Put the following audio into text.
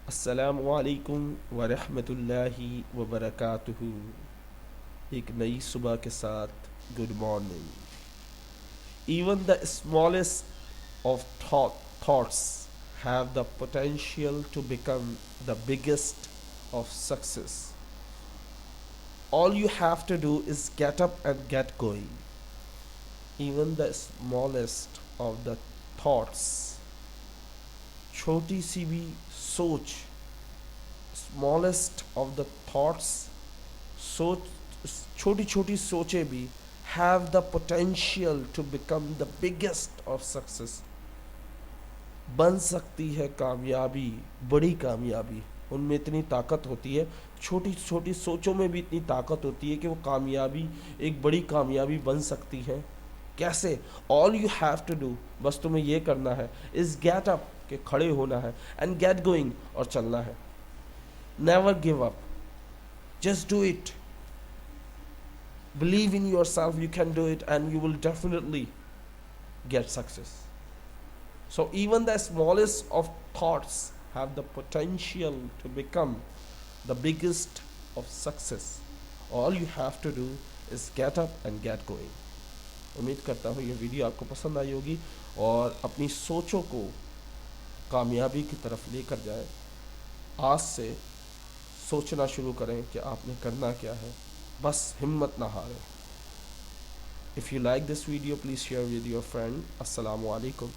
अस्सलामुअलैकुम वरहमतुल्लाहि वबरकातुहू। एक नई सुबह के साथ good morning. Even the smallest of thoughts have the potential to become the biggest of success. All you have to do is get up and get going. Even the smallest of the thoughts, छोटी सी भी सोच, smallest of the thoughts, सोच, छोटी छोटी सोचें भी have the potential to become the biggest of success. बन सकती है कामयाबी, बड़ी कामयाबी। उनमें इतनी ताकत होती है, छोटी छोटी सोचों में भी इतनी ताकत होती है कि वो कामयाबी एक बड़ी कामयाबी बन सकती है। कैसे? All you have to do, बस तुम्हें ये करना है, इज गेट अप, के खड़े होना है, एंड गेट गोइंग, और चलना है। Never give up, just do it. Believe in yourself, you can do it, and you will definitely get success. So even the smallest of thoughts have the potential to become the biggest of success. All you have to do is get up and get going. उम्मीद करता हूँ ये video आपको पसंद आई होगी और अपनी सोचों को कामयाबी की तरफ लेकर जाए। आज से सोचना शुरू करें कि आपने करना क्या है, बस हिम्मत ना हारें। If you like this video, please share with your friend. Assalamu alaikum.